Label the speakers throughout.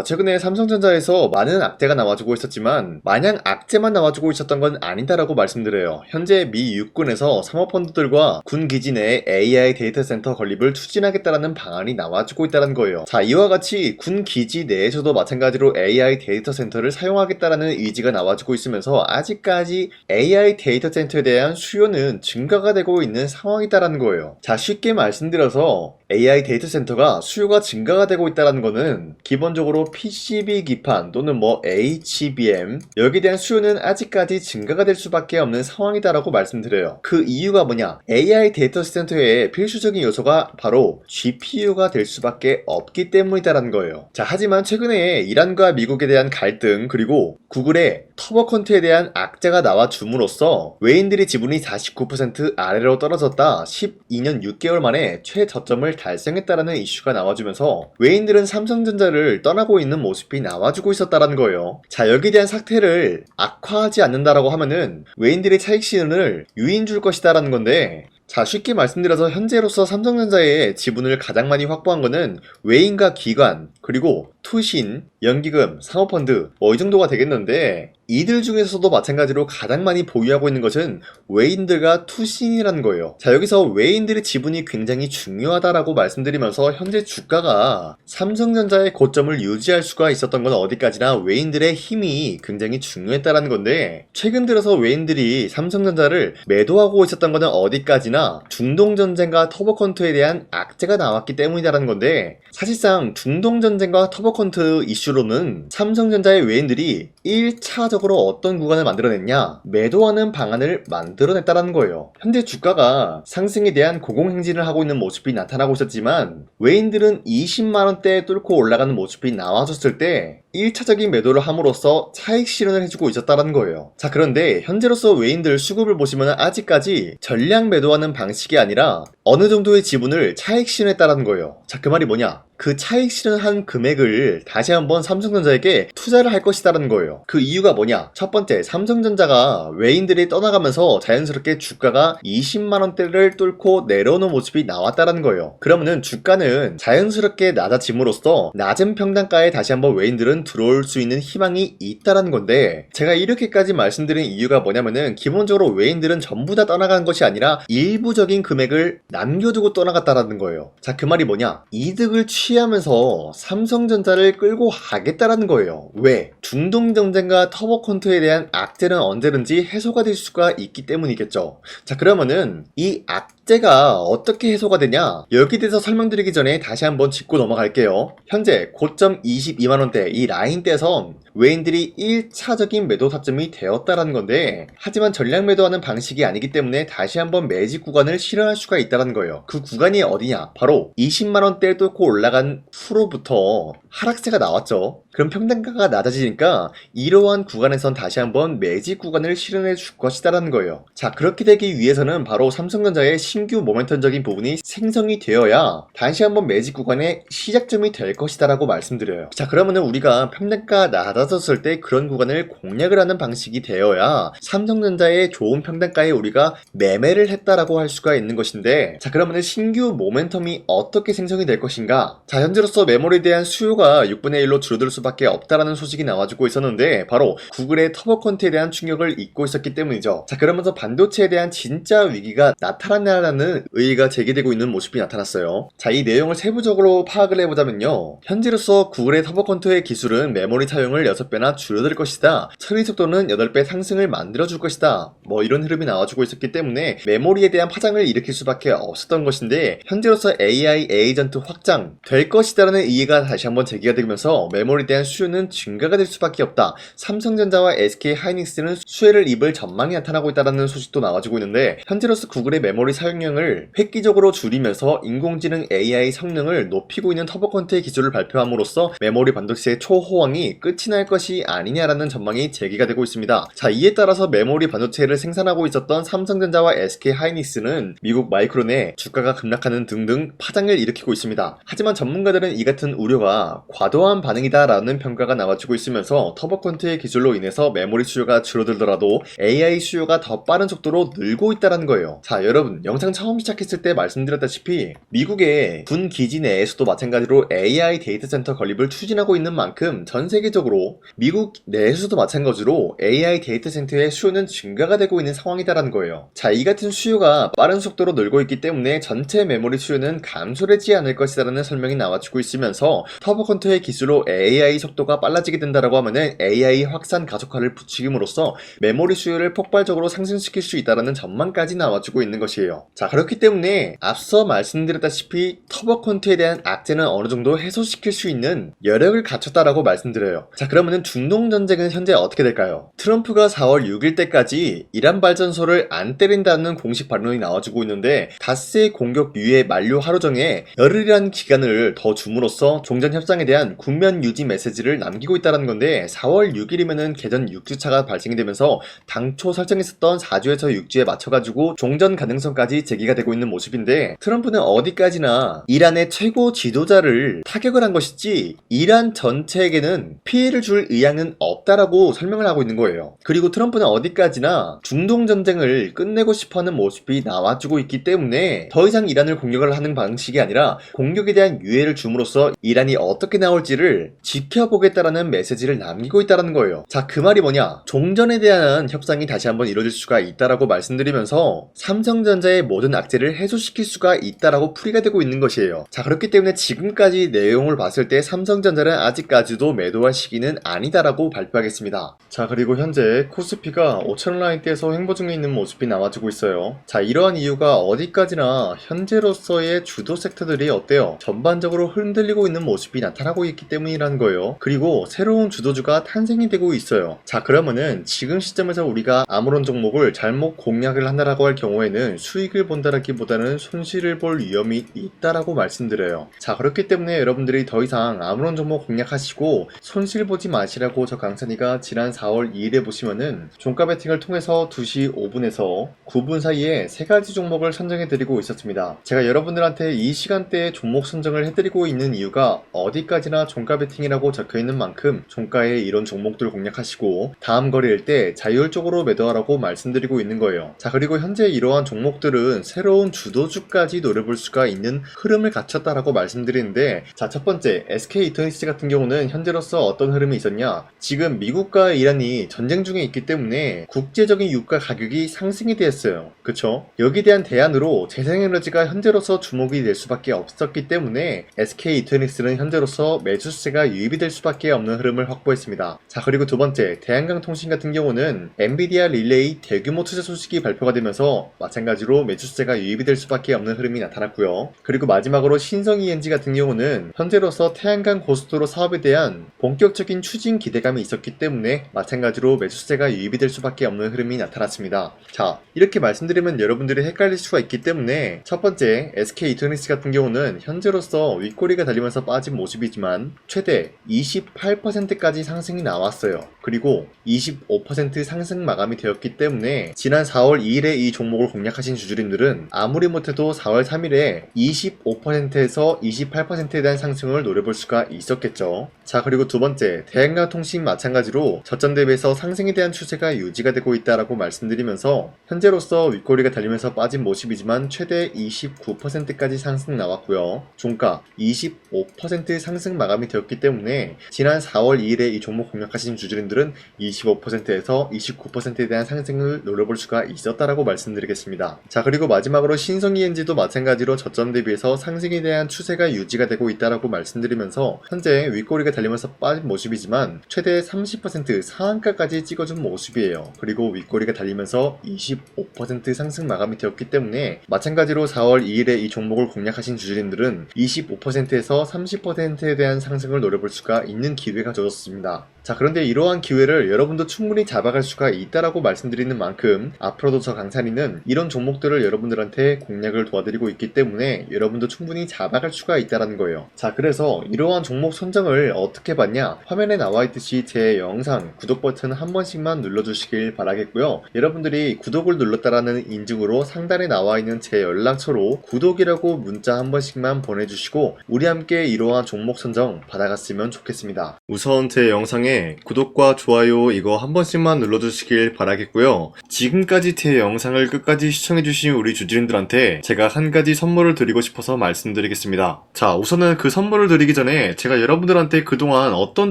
Speaker 1: 최근에 삼성전자에서 많은 악재가 나와주고 있었지만 마냥 악재만 나와주고 있었던 건 아니다라고 말씀드려요. 현재 미 육군에서 사모펀드들과 군 기지 내에 AI 데이터 센터 건립을 추진하겠다라는 방안이 나와주고 있다는 거예요. 이와 같이 군 기지 내에서도 마찬가지로 AI 데이터 센터를 사용하겠다라는 의지가 나와주고 있으면서 아직까지 AI 데이터 센터에 대한 수요는 증가가 되고 있는 상황이다라는 거예요. 쉽게 말씀드려서 AI 데이터 센터가 수요가 증가가 되고 있다는 거는 기본적으로 PCB 기판 또는 HBM 여기에 대한 수요는 아직까지 증가가 될 수밖에 없는 상황이다라고 말씀드려요. 그 이유가 뭐냐? AI 데이터 센터의 필수적인 요소가 바로 GPU가 될 수밖에 없기 때문이다라는 거예요. 하지만 최근에 이란과 미국에 대한 갈등 그리고 구글의 터보 콘트에 대한 악재가 나와 줌으로써 외인들의 지분이 49% 아래로 떨어졌다 12년 6개월 만에 최저점을 달성했다라는 이슈가 나와주면서 외인들은 삼성전자를 떠나고 있는 모습이 나와주고 있었다라는 거예요. 여기에 대한 사태를 악화하지 않는다라고 하면은 외인들의 차익 실현을 유인 줄 것이다라는 건데, 쉽게 말씀드려서 현재로서 삼성전자의 지분을 가장 많이 확보한 거는 외인과 기관, 그리고 투신, 연기금, 사모펀드 이 정도가 되겠는데, 이들 중에서도 마찬가지로 가장 많이 보유하고 있는 것은 외인들과 투신이라는 거예요. 여기서 외인들의 지분이 굉장히 중요하다라고 말씀드리면서 현재 주가가 삼성전자의 고점을 유지할 수가 있었던 건 어디까지나 외인들의 힘이 굉장히 중요했다라는 건데, 최근 들어서 외인들이 삼성전자를 매도하고 있었던 거는 어디까지나 중동전쟁과 터보컨트에 대한 악재가 나왔기 때문이다라는 건데, 사실상 중동전쟁과 터보컨트 이슈로는 삼성전자의 외인들이 1차적으로 어떤 구간을 만들어냈냐? 매도하는 방안을 만들어냈다는 거예요. 현재 주가가 상승에 대한 고공행진을 하고 있는 모습이 나타나고 있었지만 외인들은 20만원대에 뚫고 올라가는 모습이 나와줬을 때 1차적인 매도를 함으로써 차익 실현을 해주고 있었다는 거예요. 그런데 현재로서 외인들 수급을 보시면 아직까지 전량 매도하는 방식이 아니라 어느 정도의 지분을 차익 실현했다는 거예요. 그 말이 뭐냐? 그 차익 실현한 금액을 다시 한번 삼성전자에게 투자를 할 것이다라는 거예요. 그 이유가 뭐냐? 첫 번째, 삼성전자가 외인들이 떠나가면서 자연스럽게 주가가 20만원대를 뚫고 내려오는 모습이 나왔다라는 거예요. 그러면은 주가는 자연스럽게 낮아짐으로써 낮은 평단가에 다시 한번 외인들은 들어올 수 있는 희망이 있다라는 건데, 제가 이렇게까지 말씀드린 이유가 뭐냐면은 기본적으로 외인들은 전부 다 떠나간 것이 아니라 일부적인 금액을 남겨두고 떠나갔다라는 거예요. 그 말이 뭐냐? 이득을 취하면서 삼성전자를 끌고 가겠다라는 거예요. 왜? 중동전쟁과 터보컨트에 대한 악재는 언제든지 해소가 될 수가 있기 때문이겠죠. 그러면은 이 악재가 어떻게 해소가 되냐? 여기에 대해서 설명드리기 전에 다시 한번 짚고 넘어갈게요. 현재 고점 22만원대 이 라인대에선 외인들이 1차적인 매도 타점이 되었다라는 건데, 하지만 전량 매도하는 방식이 아니기 때문에 다시 한번 매집 구간을 실현할 수가 있다는 거예요. 그 구간이 어디냐? 바로 20만원대를 뚫고 올라간 후로부터 하락세가 나왔죠. 그럼 평단가가 낮아지니까 이러한 구간에선 다시 한번 매집 구간을 실현해 줄 것이다라는 거예요. 그렇게 되기 위해서는 바로 삼성전자의 신규 모멘텀적인 부분이 생성이 되어야 다시 한번 매집 구간의 시작점이 될 것이다라고 말씀드려요. 그러면은 우리가 평단가 낮아졌을 때 그런 구간을 공략을 하는 방식이 되어야 삼성전자의 좋은 평단가에 우리가 매매를 했다라고 할 수가 있는 것인데, 그러면은 신규 모멘텀이 어떻게 생성이 될 것인가? 현재로서 메모리에 대한 수요가 6분의 1로 줄어들 수밖에 없다라는 소식이 나와주고 있었는데, 바로 구글의 터보컨트에 대한 충격을 잊고 있었기 때문이죠. 그러면서 반도체에 대한 진짜 위기가 나타났냐라는 의의가 제기되고 있는 모습이 나타났어요. 이 내용을 세부적으로 파악을 해보자면요, 현재로서 구글의 터보컨트의 기술은 메모리 사용을 6배나 줄여들 것이다, 처리 속도는 8배 상승을 만들어줄 것이다, 이런 흐름이 나와주고 있었기 때문에 메모리에 대한 파장을 일으킬 수밖에 없었던 것인데, 현재로서 AI 에이전트 확장 될 것이다라는 이해가 다시 한번 제기가 되면서 메모리에 대한 수요는 증가가 될 수밖에 없다. 삼성전자와 SK 하이닉스는 수혜를 입을 전망이 나타나고 있다는 소식도 나와주고 있는데, 현재로서 구글의 메모리 사용량을 획기적으로 줄이면서 인공지능 AI 성능을 높이고 있는 터보컨트의 기술을 발표함으로써 메모리 반도체의 초호황이 끝이 날 것이 아니냐라는 전망이 제기가 되고 있습니다. 이에 따라서 메모리 반도체를 생산하고 있었던 삼성전자와 SK 하이닉스는 미국 마이크론에 주가가 급락하는 등등 파장을 일으키고 있습니다. 하지만 전문가들은 이 같은 우려가 과도한 반응이다라는 있다라는 평가가 나와주고 있으면서 터보컨트의 기술로 인해서 메모리 수요가 줄어들더라도 AI 수요가 더 빠른 속도로 늘고 있다는 거예요. 자, 여러분 영상 처음 시작했을 때 말씀드렸다시피 미국의 군 기지 내에서도 마찬가지로 AI 데이터 센터 건립을 추진하고 있는 만큼 전 세계적으로 미국 내에서도 마찬가지로 AI 데이터 센터의 수요는 증가가 되고 있는 상황이다라는 거예요. 자, 이 같은 수요가 빠른 속도로 늘고 있기 때문에 전체 메모리 수요는 감소되지 않을 것이라는 설명이 나와주고 있으면서 터보컨트의 기술로 AI 속도가 빨라지게 된다라고 하면은 AI 확산 가속화를 부추김으로써 메모리 수요를 폭발적으로 상승시킬 수 있다라는 전망까지 나와주고 있는 것이에요. 자, 그렇기 때문에 앞서 말씀드렸다시피 터보컨트에 대한 악재는 어느 정도 해소시킬 수 있는 여력을 갖췄다라고 말씀드려요. 자, 그러면은 중동 전쟁은 현재 어떻게 될까요? 트럼프가 4월 6일 때까지 이란 발전소를 안 때린다는 공식 반론이 나와주고 있는데 닷새 공격 유예 만료 하루 전에 열흘이라는 기간을 더 줌으로써 종전 협상에 대한 국면 유지 메시지를 남기고 있다는 건데 4월 6일이면은 개전 6주차가 발생이 되면서 당초 설정했었던 4주에서 6주에 맞춰가지고 종전 가능성까지 제기가 되고 있는 모습인데 트럼프는 어디까지나 이란의 최고 지도자를 타격을 한 것이지 이란 전체에게는 피해를 줄 의향은 없다라고 설명을 하고 있는 거예요. 그리고 트럼프는 어디까지나 중동 전쟁을 끝내고 싶어하는 모습이 나와주고 있기 때문에 더 이상 이란을 공격을 하는 방식이 아니라 공격에 대한 유예를 줌으로써 이란이 어떻게 나올지를 지켜보겠다라는 메시지를 남기고 있다는 거예요. 자, 그 말이 뭐냐? 종전에 대한 협상이 다시 한번 이루어질 수가 있다라고 말씀드리면서 삼성전자의 모든 악재를 해소시킬 수가 있다라고 풀이가 되고 있는 것이에요. 자, 그렇기 때문에 지금까지 내용을 봤을 때 삼성전자는 아직까지도 매도할 시기는 아니다라고 발표하겠습니다. 자, 그리고 현재 코스피가 5,000원 라인대에서 횡보 중에 있는 모습이 나와주고 있어요. 자, 이러한 이유가 어디까지나 현재로서의 주도 섹터들이 어때요? 전반적으로 흔들리고 있는 모습이 나타나고 있기 때문이라는 거예요. 그리고 새로운 주도주가 탄생이 되고 있어요. 자, 그러면은 지금 시점에서 우리가 아무런 종목을 잘못 공략을 한다라고 할 경우에는 수익을 본다라기보다는 손실을 볼 위험이 있다라고 말씀드려요. 자, 그렇기 때문에 여러분들이 더 이상 아무런 종목 공략하시고 손실 보지 마시라고 저 강산이가 지난 4월 2일에 보시면은 종가 베팅을 통해서 2시 5분에서 9분 사이에 3가지 종목을 선정해드리고 있었습니다. 제가 여러분들한테 이 시간대에 종목 선정을 해드리고 있는 이유가 어디까지나 종가 베팅이라고 적혀있는 만큼 종가에 이런 종목들 공략하시고 다음 거래일 때 자율적으로 매도하라고 말씀드리고 있는 거예요. 자, 그리고 현재 이러한 종목들은 새로운 주도주까지 노려볼 수가 있는 흐름을 갖췄다라고 말씀드리는데, 자, 첫 번째 SK 이터니스 같은 경우는 현재로서 어떤 흐름이 있었냐? 지금 미국과 이란이 전쟁 중에 있기 때문에 국제적인 유가 가격이 상승이 되었어요. 그쵸? 여기에 대한 대안으로 재생에너지가 현재로서 주목이 될 수밖에 없었기 때문에 SK 이터닉스는 현재로서 매수세가 유입이 될 수밖에 없는 흐름을 확보했습니다. 자, 그리고 두 번째 대한강통신 같은 경우는 엔비디아 릴레이 대규모 투자 소식이 발표가 되면서 마찬가지로 매수세가 유입이 될 수밖에 없는 흐름이 나타났고요. 그리고 마지막으로 신성ENG 같은 경우는 현재로서 태양광 고속도로 사업에 대한 본격적인 추진 기대감이 있었기 때문에 마찬가지로 매수세가 유입이 될 수밖에 없는 흐름이 나타났습니다. 자, 이렇게 말씀드리면 여러분들이 헷갈릴 수가 있기 때문에 첫 번째 SK 이터닉스 같은 경우는 현재로서 윗꼬리가 달리면서 빠진 모습이지만 최대 28%까지 상승이 나왔어요. 그리고 25% 상승 마감이 되었기 때문에 지난 4월 2일에 이 종목을 공략하신 주주님들은 아무리 못해도 4월 3일에 25%에서 28%에 대한 상승을 노려볼 수가 있었겠죠. 자, 그리고 두 번째 대한강통신 마찬가지로 저점 대비해서 상승에 대한 추세가 유지가 되고 있다라고 말씀드리면서 현재로서 윗꼬리가 달리면서 빠진 모습이지만 최대 29%까지 상승 나왔고요. 종가 25% 상승 마감이 되었기 때문에 지난 4월 2일에 이 종목 공략하신 주주님들은 25%에서 29%에 대한 상승을 노려볼 수가 있었다라고 말씀드리겠습니다. 자, 그리고 마지막으로 신성ENG도 마찬가지로 저점 대비해서 상승에 대한 추세가 유지가 되고 있다라고 말씀드리면서 현재 윗꼬리가 달리면서 빠진 모습이지만 최대 30% 상한가까지 찍어준 모습이에요. 그리고 윗꼬리가 달리면서 25% 상승 마감이 되었기 때문에 마찬가지로 4월 2일에 이 종목을 공략하신 주주님들은 25%에서 30%에 대한 상승을 노려볼 수가 있는 기회가 주어졌습니다. 자, 그런데 이러한 기회를 여러분도 충분히 잡아갈 수가 있다라고 말씀드리는 만큼 앞으로도 저 강산이는 이런 종목들을 여러분들한테 공략을 도와드리고 있기 때문에 여러분도 충분히 잡아갈 수가 있다라는 거예요. 자, 그래서 이러한 종목 선정을 어떻게 봤냐? 화면에 나와 있듯이 제 영상 구독 버튼 한 번씩만 눌러주시길 바라겠고요. 여러분들이 구독을 눌렀다라는 인증으로 상단에 나와 있는 제 연락처로 구독이라고 문자 한 번씩만 보내주시고 우리 함께 이러한 종목 선정 받아갔으면 좋겠습니다. 우선 제 영상에 구독과 좋아요 이거 한 번씩만 눌러주시길 바라겠고요. 지금까지 제 영상을 끝까지 시청해주신 우리 주주님들한테 제가 한 가지 선물을 드리고 싶어서 말씀드리겠습니다. 자, 우선은 그 선물을 드리기 전에 제가 여러분들한테 그동안 어떤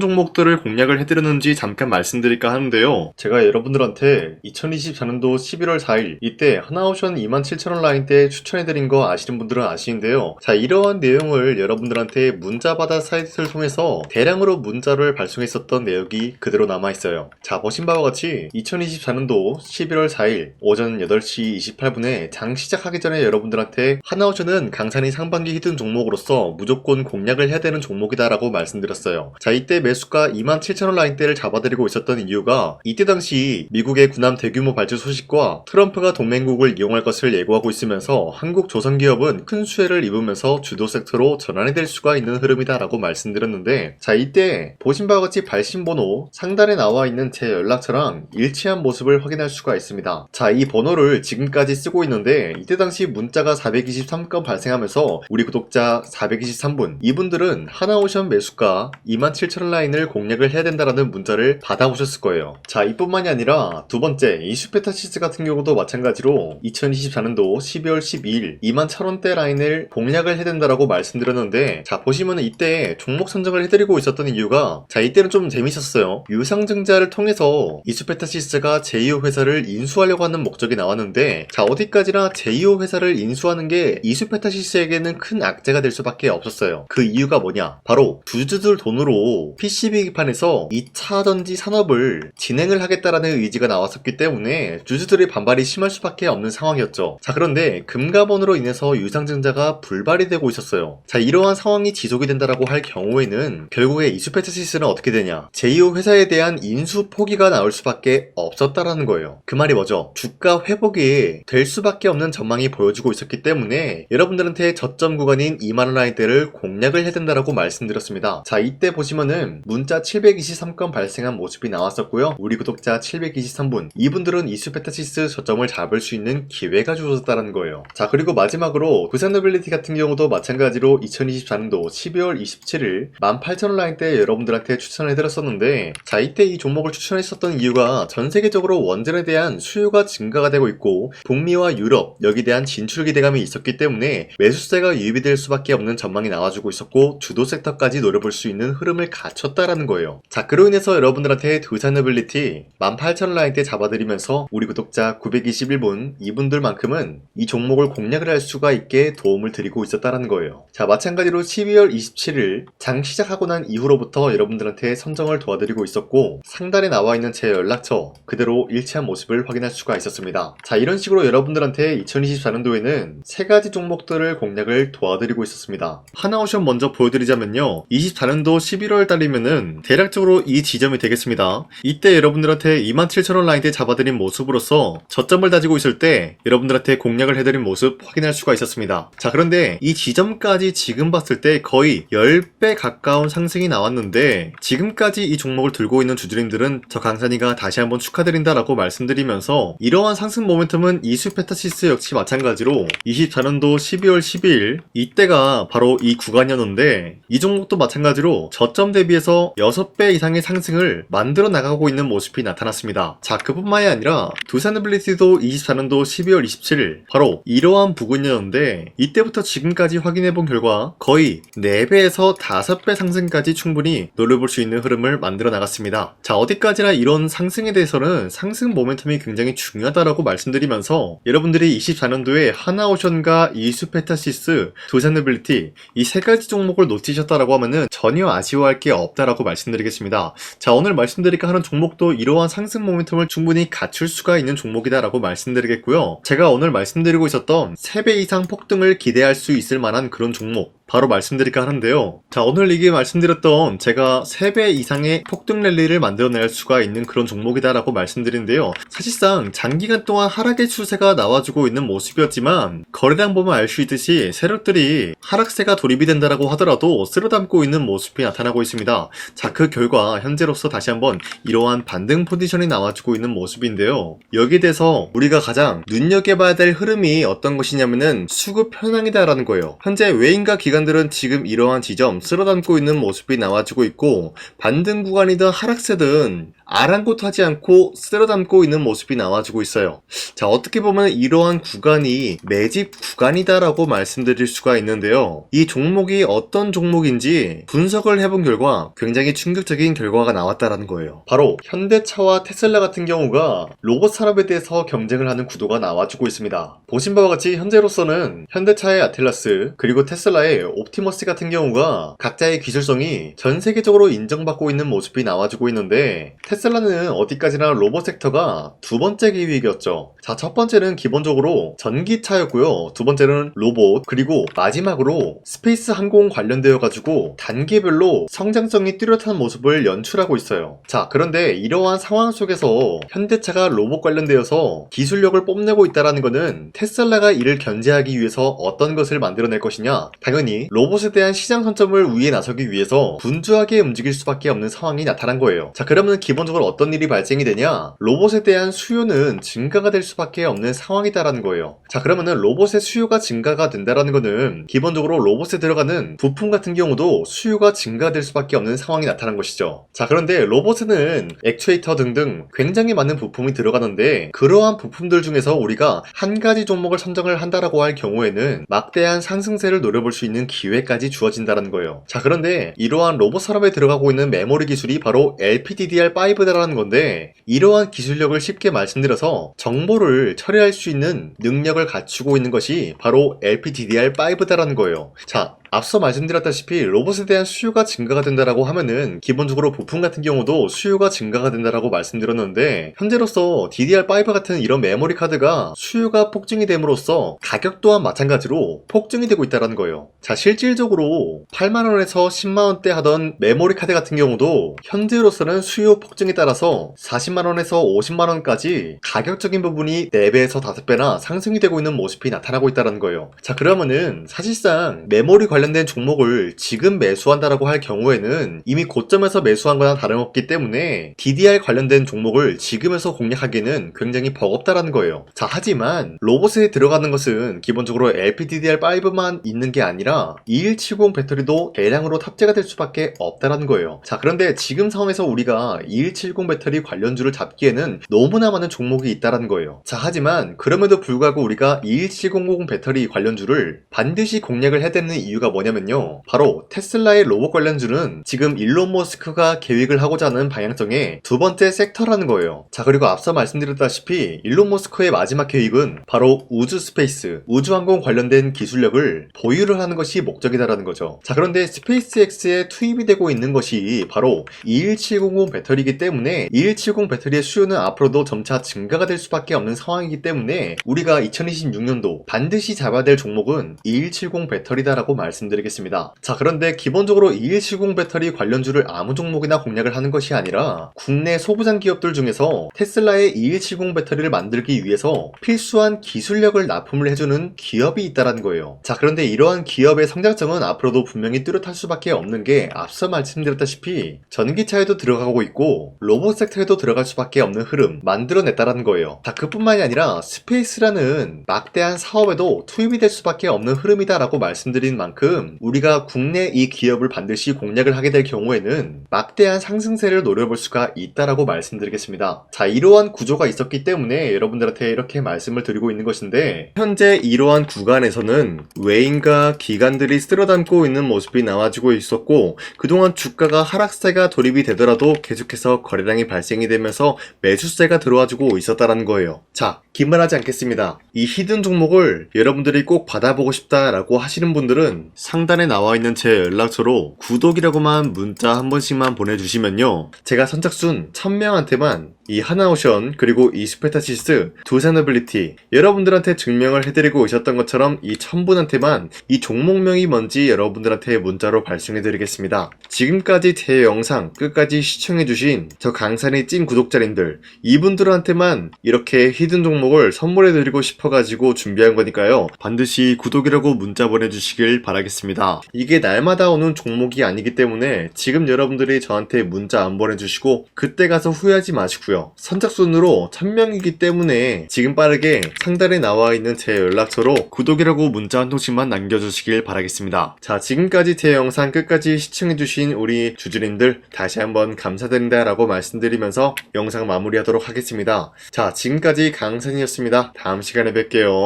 Speaker 1: 종목들을 공략을 해드렸는지 잠깐 말씀드릴까 하는데요. 제가 여러분들한테 2024년도 11월 4일 이때 하나오션 27,000원 라인대 추천해드린 거 아시는 분들은 아시는데요. 자, 이러한 내용을 여러분들한테 문자받아 사이트를 통해서 대량으로 문자를 발송했었던 내역이 그대로 남아있어요. 자, 보신 바와 같이 2024년도 11월 4일 오전 8시 28분에 장 시작하기 전에 여러분들한테 하나오션은 강산이 상반기 히든 종목으로서 무조건 공략을 해야 되는 종목이다 라고 말씀드렸어요. 자, 이때 매수가 27,000원 라인대를 잡아드리고 있었던 이유가 이때 당시 미국의 군함 대규모 발주 소식과 트럼프가 동맹국을 이용할 것을 예고하고 있으면서 한국 조선기업은 큰 수혜를 입으면서 주도 섹터로 전환이 될 수가 있는 흐름이다 라고 말씀드렸는데, 자, 이때 보신 바와 같이 발신번호 상단에 나와 있는 제 연락처랑 일치한 모습을 확인할 수가 있습니다. 자, 이 번호를 지금까지 쓰고 있는데 이때 당시 문자가 423건 발생하면서 우리 구독자 423분 이분들은 하나오션 매수가 27,000원 라인을 공략을 해야 된다라는 문자를 받아보셨을 거예요. 자, 이뿐만이 아니라 두 번째 이슈페타시스 같은 경우도 마찬가지로 2024년도 12월 12일 21,000원대 라인을 공략을 해야 된다라고 말씀드렸는데, 자, 보시면은 이때 종목 선정을 해드리고 있었던 이유가, 자, 이때는 좀 재밌었어요. 유상증자를 통해서 이슈페타시스가 제2호 회사를 인수하려고 하는 목적이 나왔는데, 자, 어디까지나 제2호 회사를 인수하는 게 이슈페타시스에게는 큰 악재가 될 수밖에 없었어요. 그 이유가 뭐냐? 바로 주주들 돈으로 PCB판에서 2차 전지 산업을 진행을 하겠다라는 의지가 나왔었기 때문에 주주들의 반발이 심할 수밖에 없는 상황이었죠. 자, 그런데 금가번으로 인해서 유상증자가 불발이 되고 있었어요. 자, 이러한 상황이 지속이 된다라고 할 경우에는 결국에 이슈페타시스는 어떻게 되냐? 제2호 회사에 대한 인수 포기가 나올 수밖에 없었다라는 거예요. 그 말이 뭐죠? 주가 회복이 될 수밖에 없는 전망이 보여주고 있었기 때문에 여러분들한테 저점 구간인 2만원 라인대를 공략을 해야 된다라고 말씀드렸습니다. 자, 이때 보시면은 문자 723건 발생한 모습이 나왔었고요. 우리 구독자 723분 이분들은 이슈페타시스 저점을 잡을 수 있는 기회가 주어졌다는 거예요. 자, 그리고 마지막으로 부산노빌리티 같은 경우도 마찬가지로 2024년도 12월 27일 18,000원 라인대 여러분들한테 추천해드렸었는데, 자, 이때 이 종목을 추천했었던 이유가 전 세계적으로 원전에 대한 수요가 증가가 되고 있고 북미와 유럽 여기에 대한 진출 기대감이 있었기 때문에 매수세가 유입이 될 수밖에 없는 전망이 나와주고 있었고 주도 섹터까지 노려볼 수 있는 흐름을 갖췄다라는 거예요. 자, 그로 인해서 여러분들한테 두산노빌리티 18,000원 라인대 잡아드리면서 우리 구독자 921분 이분들만큼은 이 종목을 공략을 할 수가 있게 도움을 드리고 있었다라는 거예요. 자, 마찬가지로 12월 27일 장 시작하고 난 이후로부터 여러분들한테 선정을 도와드리고 있었고 상단에 나와 있는 제 연락처 그대로 일치한 모습을 확인할 수가 있었습니다. 자, 이런 식으로 여러분들한테 2024년도에는 세 가지 종목들을 공략을 도와드리고 있었습니다. 하나오션 먼저 보여드리자면요, 24년도 11월 달이면은 대략적으로 이 지점이 되겠습니다. 이때 여러분들한테 27,000원 라인대 잡아드린 모습으로서 저점을 다지고 있을 때 여러분들한테 공략을 해드린 모습 확인할 수가 있었습니다. 자, 그런데 이 지점까지 지금 봤을 때 거의 10배 가까운 상승이 나왔는데, 지금까지 이 종목을 들고 있는 주주님들은 저 강산이가 다시 한번 축하드린다라고 말씀드리면서, 이러한 상승 모멘텀은 이슈페타시스 역시 마찬가지로 24년도 12월 12일 이때가 바로 이 구간이었는데, 이 종목도 마찬가지로 저점 대비해서 6배 이상의 상승을 만들어 나가고 있는 모습이 나타났습니다. 자, 그뿐만이 아니라 두산노빌리티도 24년도 12월 27일 바로 이러한 부근이었는데, 이때부터 지금까지 확인해본 결과 거의 4배에서 5배 상승까지 충분히 노려볼 수 있는 흐름을 만들어 나갔습니다. 자, 어디까지나 이런 상승에 대해서는 상승 모멘텀이 굉장히 중요하다라고 말씀드리면서, 여러분들이 24년도에 하나오션과 이슈페타시스, 두산노빌리티 이 세 가지 종목을 놓치셨다라고 하면은 전혀 아쉬워할 게 없다라고 말씀드리겠습니다. 자, 오늘 말씀드릴까 하는 종목도 이러한 상승 모멘텀을 충분히 갖출 수가 있는 종목이다라고 말씀드리겠고요. 제가 오늘 말씀드리고 있었던 3배 이상 폭등을 기대할 수 있을 만한 그런 종목 바로 말씀드릴까 하는데요. 자, 오늘 이게 말씀드렸던 제가 3배 이상의 폭등 랠리를 만들어낼 수가 있는 그런 종목이다라고 말씀드린데요. 사실상 장기간 동안 하락의 추세가 나와주고 있는 모습이었지만 거래량 보면 알 수 있듯이 세력들이 하락세가 돌입이 된다라고 하더라도 쓸어담고 있는 모습이 나타나고 있습니다. 자, 그 결과 현재로서 다시 한번 이러한 반등 포지션이 나와주고 있는 모습인데요. 여기에 대해서 우리가 가장 눈여겨봐야 될 흐름이 어떤 것이냐면은 수급 현황이다라는 거예요. 현재 외인과 기관 기관들은 지금 이러한 지점 쓸어담고 있는 모습이 나와주고 있고, 반등 구간이든 하락세든 아랑곳하지 않고 쓸어담고 있는 모습이 나와주고 있어요. 자, 어떻게 보면 이러한 구간이 매집 구간이다라고 말씀드릴 수가 있는데요. 이 종목이 어떤 종목인지 분석을 해본 결과 굉장히 충격적인 결과가 나왔다라는 거예요. 바로 현대차와 테슬라 같은 경우가 로봇 산업에 대해서 경쟁을 하는 구도가 나와주고 있습니다. 보신 바와 같이 현재로서는 현대차의 아틀라스 그리고 테슬라의 옵티머스 같은 경우가 각자의 기술성이 전 세계적으로 인정받고 있는 모습이 나와주고 있는데, 테슬라는 어디까지나 로봇 섹터가 두 번째 기획이었죠. 자, 첫 번째는 기본적으로 전기차였고요. 두 번째는 로봇, 그리고 마지막으로 스페이스 항공 관련되어 가지고 단계별로 성장성이 뚜렷한 모습을 연출하고 있어요. 자, 그런데 이러한 상황 속에서 현대차가 로봇 관련되어서 기술력을 뽐내고 있다는 것은 테슬라가 이를 견제하기 위해서 어떤 것을 만들어낼 것이냐? 당연히 로봇에 대한 시장 선점을 위해 나서기 위해서 분주하게 움직일 수밖에 없는 상황이 나타난 거예요. 자, 그러면 기본적으로 어떤 일이 발생이 되냐? 로봇에 대한 수요는 증가가 될 수밖에 없는 상황이다라는 거예요. 자, 그러면은 로봇의 수요가 증가가 된다라는 거는 기본적으로 로봇에 들어가는 부품 같은 경우도 수요가 증가될 수밖에 없는 상황이 나타난 것이죠. 자, 그런데 로봇에는 액추에이터 등등 굉장히 많은 부품이 들어가는데, 그러한 부품들 중에서 우리가 한 가지 종목을 선정을 한다라고 할 경우에는 막대한 상승세를 노려볼 수 있는 기회까지 주어진다는 거예요. 자, 그런데 이러한 로봇 산업에 들어가고 있는 메모리 기술이 바로 LPDDR5다라는 건데, 이러한 기술력을 쉽게 말씀드려서 정보를 처리할 수 있는 능력을 갖추고 있는 것이 바로 LPDDR5다라는 거예요. 자, 앞서 말씀드렸다시피 로봇에 대한 수요가 증가가 된다라고 하면은 기본적으로 부품 같은 경우도 수요가 증가가 된다라고 말씀드렸는데, 현재로서 DDR5 같은 이런 메모리 카드가 수요가 폭증이 됨으로써 가격 또한 마찬가지로 폭증이 되고 있다는 거예요. 자, 실질적으로 8만원에서 10만원대 하던 메모리 카드 같은 경우도 현재로서는 수요 폭증에 따라서 40만원에서 50만원까지 가격적인 부분이 4배에서 5배나 상승이 되고 있는 모습이 나타나고 있다는 거예요. 자, 그러면은 사실상 메모리 관련된 종목을 지금 매수한다라고 할 경우에는 이미 고점에서 매수한 거나 다름없기 때문에 DDR 관련된 종목을 지금에서 공략하기는 굉장히 버겁다라는 거예요. 자, 하지만 로봇에 들어가는 것은 기본적으로 LPDDR5만 있는 게 아니라 2170 배터리도 대량으로 탑재가 될 수밖에 없다라는 거예요. 자, 그런데 지금 상황에서 우리가 2170 배터리 관련주를 잡기에는 너무나 많은 종목이 있다라는 거예요. 자, 하지만 그럼에도 불구하고 우리가 2170 배터리 관련주를 반드시 공략을 해야 되는 이유가 뭐냐면요, 바로 테슬라의 로봇 관련주는 지금 일론 머스크가 계획을 하고자 하는 방향성의 두 번째 섹터라는 거예요. 자, 그리고 앞서 말씀드렸다시피 일론 머스크의 마지막 계획은 바로 우주 스페이스, 우주항공 관련된 기술력을 보유를 하는 것이 목적이다라는 거죠. 자, 그런데 스페이스X에 투입이 되고 있는 것이 바로 21700 배터리이기 때문에 2170 배터리의 수요는 앞으로도 점차 증가가 될 수밖에 없는 상황이기 때문에 우리가 2026년도 반드시 잡아야 될 종목은 2170 배터리다라고 말씀드리겠습니다. 자, 그런데 기본적으로 2170 배터리 관련주를 아무 종목이나 공략을 하는 것이 아니라 국내 소부장 기업들 중에서 테슬라의 2170 배터리를 만들기 위해서 필수한 기술력을 납품을 해주는 기업이 있다는 거예요. 자, 그런데 이러한 기업의 성장성은 앞으로도 분명히 뚜렷할 수밖에 없는 게 앞서 말씀드렸다시피 전기차에도 들어가고 있고 로봇 섹터에도 들어갈 수밖에 없는 흐름 만들어냈다는 거예요. 자, 그뿐만이 아니라 스페이스라는 막대한 사업에도 투입이 될 수밖에 없는 흐름이다라고 말씀드린 만큼 우리가 국내 이 기업을 반드시 공략을 하게 될 경우에는 막대한 상승세를 노려볼 수가 있다라고 말씀드리겠습니다. 자, 이러한 구조가 있었기 때문에 여러분들한테 이렇게 말씀을 드리고 있는 것인데, 현재 이러한 구간에서는 외인과 기관들이 쓸어담고 있는 모습이 나와주고 있었고, 그동안 주가가 하락세가 돌입이 되더라도 계속해서 거래량이 발생이 되면서 매수세가 들어와주고 있었다는 거예요. 자, 긴말하지 않겠습니다. 이 히든 종목을 여러분들이 꼭 받아보고 싶다라고 하시는 분들은 상단에 나와 있는 제 연락처로 구독이라고만 문자 한 번씩만 보내주시면요, 제가 선착순 1000명한테만 이 하나오션 그리고 이 스페타시스 두산어빌리티 여러분들한테 증명을 해드리고 있었던 것처럼 이 1000분한테만 이 종목명이 뭔지 여러분들한테 문자로 발송해드리겠습니다. 지금까지 제 영상 끝까지 시청해주신 저 강산의 찐 구독자님들, 이분들한테만 이렇게 히든 종목을 선물해드리고 싶어가지고 준비한 거니까요, 반드시 구독이라고 문자 보내주시길 바라겠습니다. 이게 날마다 오는 종목이 아니기 때문에 지금 여러분들이 저한테 문자 안 보내주시고 그때 가서 후회하지 마시고요, 있고요. 선착순으로 1000명이기 때문에 지금 빠르게 상단에 나와 있는 제 연락처로 구독이라고 문자 한 통씩만 남겨주시길 바라겠습니다. 자, 지금까지 제 영상 끝까지 시청해주신 우리 주주님들 다시 한번 감사드린다 라고 말씀드리면서 영상 마무리하도록 하겠습니다. 자, 지금까지 강산이었습니다. 다음 시간에 뵐게요.